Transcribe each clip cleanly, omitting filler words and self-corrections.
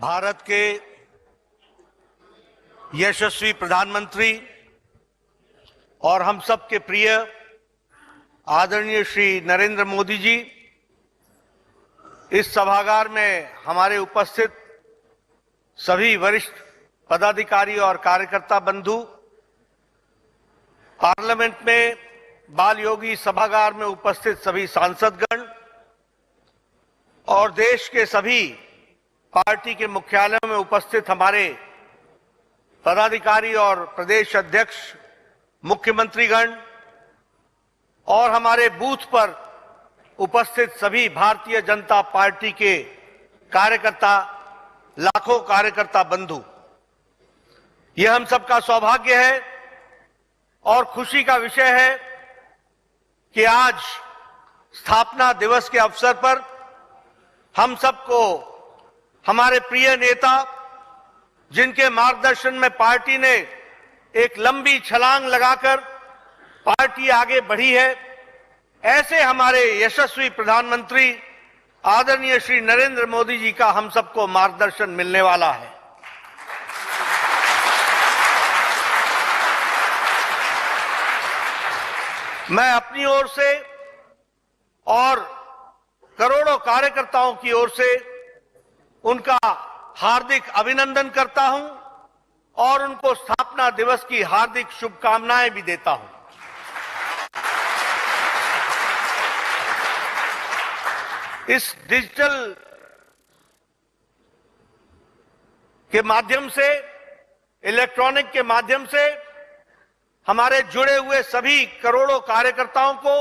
भारत के यशस्वी प्रधानमंत्री और हम सब के प्रिय आदरणीय श्री नरेंद्र मोदी जी इस सभागार में हमारे उपस्थित सभी वरिष्ठ पदाधिकारी और कार्यकर्ता बंधु, पार्लियामेंट में बाल योगी सभागार में उपस्थित सभी सांसदगण और देश के सभी पार्टी के मुख्यालयों में उपस्थित हमारे पदाधिकारी और प्रदेश अध्यक्ष, मुख्यमंत्रीगण और हमारे बूथ पर उपस्थित सभी भारतीय जनता पार्टी के कार्यकर्ता, लाखों कार्यकर्ता बंधु, यह हम सबका सौभाग्य है और खुशी का विषय है कि आज स्थापना दिवस के अवसर पर हम सबको हमारे प्रिय नेता, जिनके मार्गदर्शन में पार्टी ने एक लंबी छलांग लगाकर पार्टी आगे बढ़ी है, ऐसे हमारे यशस्वी प्रधानमंत्री आदरणीय श्री नरेंद्र मोदी जी का हम सबको मार्गदर्शन मिलने वाला है। मैं अपनी ओर से और करोड़ों कार्यकर्ताओं की ओर से उनका हार्दिक अभिनंदन करता हूं और उनको स्थापना दिवस की हार्दिक शुभकामनाएं भी देता हूं। इस डिजिटल के माध्यम से, इलेक्ट्रॉनिक के माध्यम से हमारे जुड़े हुए सभी करोड़ों कार्यकर्ताओं को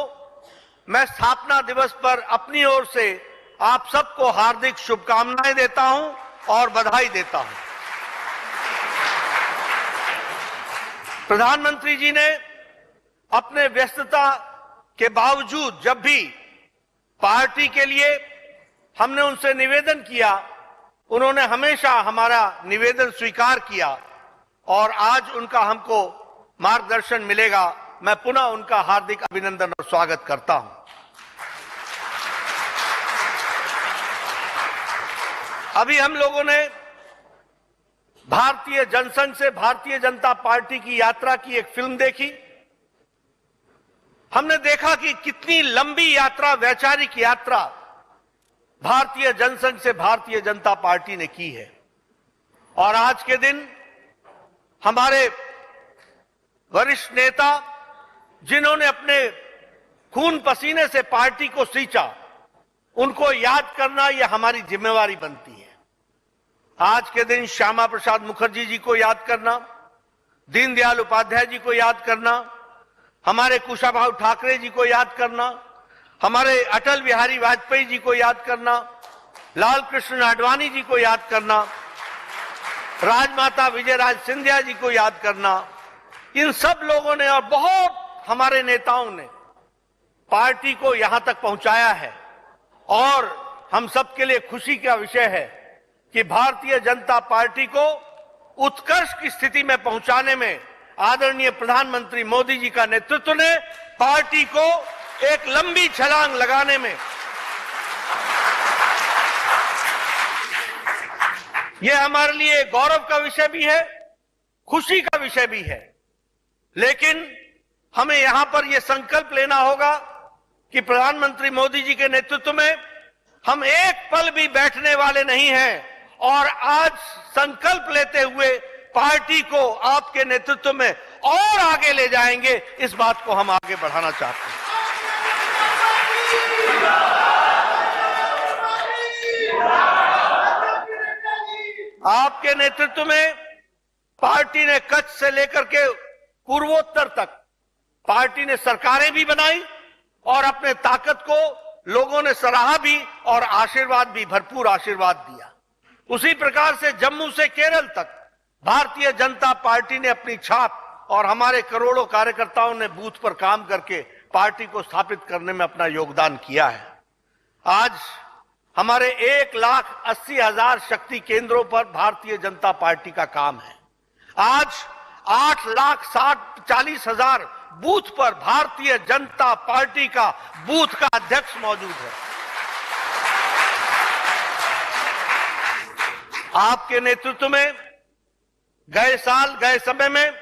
मैं स्थापना दिवस पर अपनी ओर से आप सबको हार्दिक शुभकामनाएं देता हूं और बधाई देता हूं। प्रधानमंत्री जी ने अपने व्यस्तता के बावजूद जब भी पार्टी के लिए हमने उनसे निवेदन किया, उन्होंने हमेशा हमारा निवेदन स्वीकार किया और आज उनका हमको मार्गदर्शन मिलेगा। मैं पुनः उनका हार्दिक अभिनंदन और स्वागत करता हूं। अभी हम लोगों ने भारतीय जनसंघ से भारतीय जनता पार्टी की यात्रा की एक फिल्म देखी। हमने देखा कि कितनी लंबी यात्रा, वैचारिक यात्रा भारतीय जनसंघ से भारतीय जनता पार्टी ने की है और आज के दिन हमारे वरिष्ठ नेता, जिन्होंने अपने खून पसीने से पार्टी को सींचा, उनको याद करना यह हमारी जिम्मेवारी बनती है। आज के दिन श्यामा प्रसाद मुखर्जी जी को याद करना, दीनदयाल उपाध्याय जी को याद करना, हमारे कुशाभाऊ ठाकरे जी को याद करना, हमारे अटल बिहारी वाजपेयी जी को याद करना, लाल कृष्ण आडवाणी जी को याद करना, राजमाता विजयराज सिंधिया जी को याद करना, इन सब लोगों ने और बहुत हमारे नेताओं ने पार्टी को यहां तक पहुंचाया है और हम सबके लिए खुशी का विषय है कि भारतीय जनता पार्टी को उत्कर्ष की स्थिति में पहुंचाने में आदरणीय प्रधानमंत्री मोदी जी का नेतृत्व ने पार्टी को एक लंबी छलांग लगाने में, यह हमारे लिए गौरव का विषय भी है, खुशी का विषय भी है। लेकिन हमें यहां पर यह संकल्प लेना होगा कि प्रधानमंत्री मोदी जी के नेतृत्व में हम एक पल भी बैठने वाले नहीं हैं और आज संकल्प लेते हुए पार्टी को आपके नेतृत्व में और आगे ले जाएंगे। इस बात को हम आगे बढ़ाना चाहते हैं। आपके नेतृत्व में पार्टी ने कच्छ से लेकर के पूर्वोत्तर तक पार्टी ने सरकारें भी बनाई और अपने ताकत को लोगों ने सराहा भी और आशीर्वाद भी, भरपूर आशीर्वाद दिया। उसी प्रकार से जम्मू से केरल तक भारतीय जनता पार्टी ने अपनी छाप और हमारे करोड़ों कार्यकर्ताओं ने बूथ पर काम करके पार्टी को स्थापित करने में अपना योगदान किया है। आज हमारे 1,80,000 शक्ति केंद्रों पर भारतीय जनता पार्टी का काम है। आज 8,40,000 बूथ पर भारतीय जनता पार्टी का बूथ का अध्यक्ष मौजूद है। आपके नेतृत्व में गए साल गए समय में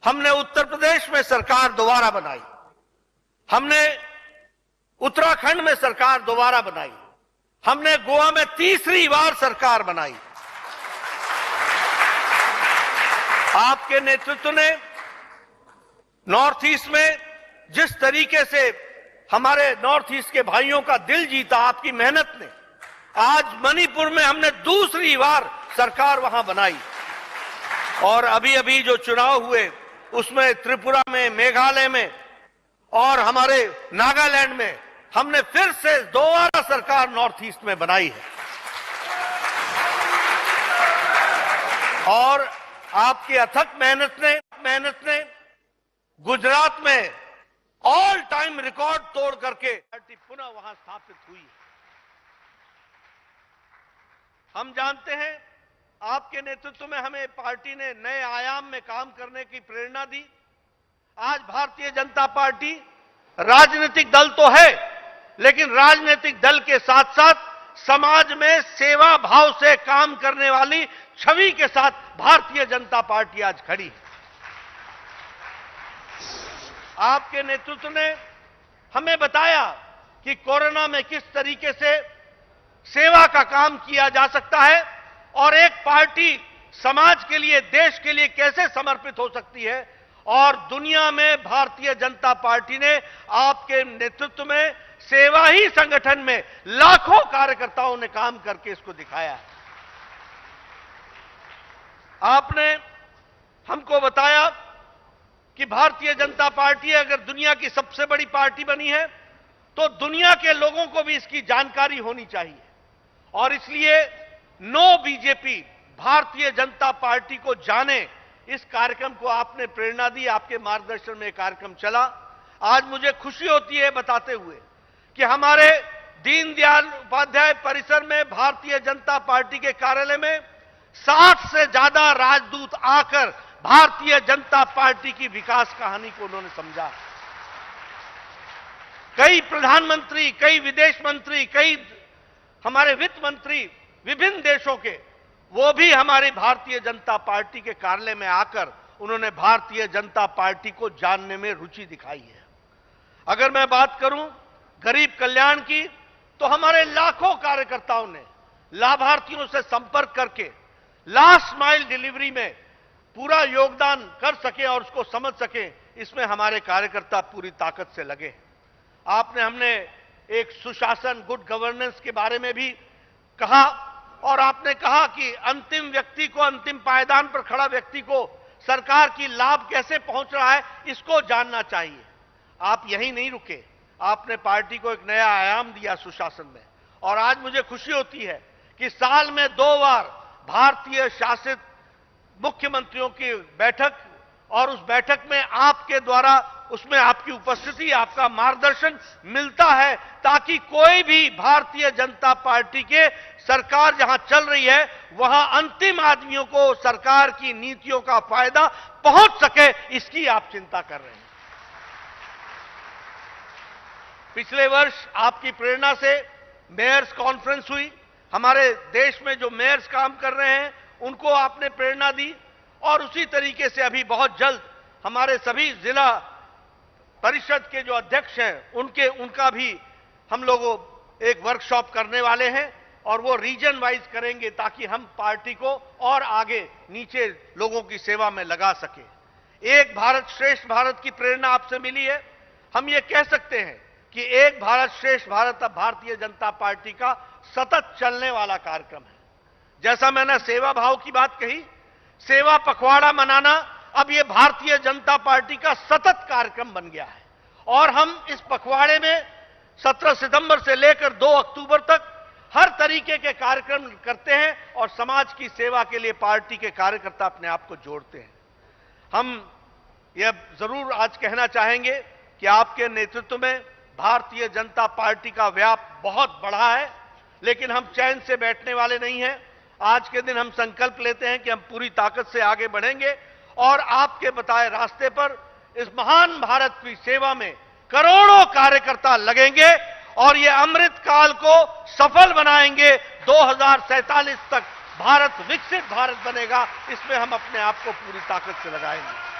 हमने उत्तर प्रदेश में सरकार दोबारा बनाई, हमने उत्तराखंड में सरकार दोबारा बनाई, हमने गोवा में तीसरी बार सरकार बनाई। आपके नेतृत्व ने नॉर्थ ईस्ट में जिस तरीके से हमारे नॉर्थ ईस्ट के भाइयों का दिल जीता आपकी मेहनत ने, आज मणिपुर में हमने दूसरी बार सरकार वहां बनाई। और अभी अभी जो चुनाव हुए उसमें त्रिपुरा में, मेघालय में और हमारे नागालैंड में हमने फिर से दोबारा सरकार नॉर्थ ईस्ट में बनाई है। और आपकी अथक मेहनत ने गुजरात में ऑल टाइम रिकॉर्ड तोड़ करके पार्टी पुनः वहां स्थापित हुई है। हम जानते हैं आपके नेतृत्व में हमें पार्टी ने नए आयाम में काम करने की प्रेरणा दी। आज भारतीय जनता पार्टी राजनीतिक दल तो है, लेकिन राजनीतिक दल के साथ साथ समाज में सेवा भाव से काम करने वाली छवि के साथ भारतीय जनता पार्टी आज खड़ी है। आपके नेतृत्व ने हमें बताया कि कोरोना में किस तरीके से सेवा का काम किया जा सकता है और एक पार्टी समाज के लिए, देश के लिए कैसे समर्पित हो सकती है। और दुनिया में भारतीय जनता पार्टी ने आपके नेतृत्व में सेवा ही संगठन में लाखों कार्यकर्ताओं ने काम करके इसको दिखाया है। आपने हमको बताया कि भारतीय जनता पार्टी अगर दुनिया की सबसे बड़ी पार्टी बनी है तो दुनिया के लोगों को भी इसकी जानकारी होनी चाहिए। और इसलिए no BJP, Bharatiya Janata party को जाने, इस कार्यक्रम को आपने प्रेरणा दी। आपके मार्गदर्शन में कार्यक्रम चला। आज मुझे खुशी होती है बताते हुए कि हमारे दीनदयाल उपाध्याय परिसर में भारतीय जनता पार्टी के कार्यालय में 60 से ज्यादा राजदूत आकर भारतीय जनता पार्टी की विकास कहानी को उन्होंने समझा। कई प्रधानमंत्री, कई विदेश मंत्री, कई हमारे वित्त मंत्री विभिन्न देशों के, वो भी हमारी भारतीय जनता पार्टी के कार्यालय में आकर उन्होंने भारतीय जनता पार्टी को जानने में रुचि दिखाई है। अगर मैं बात करूं गरीब कल्याण की, तो हमारे लाखों कार्यकर्ताओं ने लाभार्थियों से संपर्क करके लास्ट माइल डिलीवरी में पूरा योगदान कर सके और उसको समझ सके, इसमें हमारे कार्यकर्ता पूरी ताकत से लगे। हमने एक सुशासन, गुड गवर्नेंस के बारे में भी कहा और आपने कहा कि अंतिम व्यक्ति को, अंतिम पायदान पर खड़ा व्यक्ति को सरकार की लाभ कैसे पहुंच रहा है, इसको जानना चाहिए। आप यहीं नहीं रुके, आपने पार्टी को एक नया आयाम दिया सुशासन में। और आज मुझे खुशी होती है कि साल में 2 बार भारतीय शासित मुख्यमंत्रियों की बैठक, और उस बैठक में आपके द्वारा, उसमें आपकी उपस्थिति, आपका मार्गदर्शन मिलता है, ताकि कोई भी भारतीय जनता पार्टी के सरकार जहां चल रही है वहां अंतिम आदमियों को सरकार की नीतियों का फायदा पहुंच सके, इसकी आप चिंता कर रहे हैं। पिछले वर्ष आपकी प्रेरणा से मेयर्स कॉन्फ्रेंस हुई। हमारे देश में जो मेयर्स काम कर रहे हैं उनको आपने प्रेरणा दी, और उसी तरीके से अभी बहुत जल्द हमारे सभी जिला परिषद के जो अध्यक्ष हैं उनका भी हम लोग एक वर्कशॉप करने वाले हैं, और वो रीजन वाइज करेंगे ताकि हम पार्टी को और आगे नीचे लोगों की सेवा में लगा सके। एक भारत श्रेष्ठ भारत की प्रेरणा आपसे मिली है। हम ये कह सकते हैं कि एक भारत श्रेष्ठ भारत अब भारतीय जनता पार्टी का सतत चलने वाला कार्यक्रम है। जैसा मैंने सेवा भाव की बात कही, सेवा पखवाड़ा मनाना अब ये भारतीय जनता पार्टी का सतत कार्यक्रम बन गया है। और हम इस पखवाड़े में 17 सितंबर से लेकर 2 अक्टूबर तक हर तरीके के कार्यक्रम करते हैं और समाज की सेवा के लिए पार्टी के कार्यकर्ता अपने आप को जोड़ते हैं। हम यह जरूर आज कहना चाहेंगे कि आपके नेतृत्व में भारतीय जनता पार्टी का व्याप बहुत बढ़ा है, लेकिन हम चैन से बैठने वाले नहीं हैं। आज के दिन हम संकल्प लेते हैं कि हम पूरी ताकत से आगे बढ़ेंगे और आपके बताए रास्ते पर इस महान भारत की सेवा में करोड़ों कार्यकर्ता लगेंगे और ये अमृत काल को सफल बनाएंगे। 2047 तक भारत विकसित भारत बनेगा, इसमें हम अपने आप को पूरी ताकत से लगाएंगे।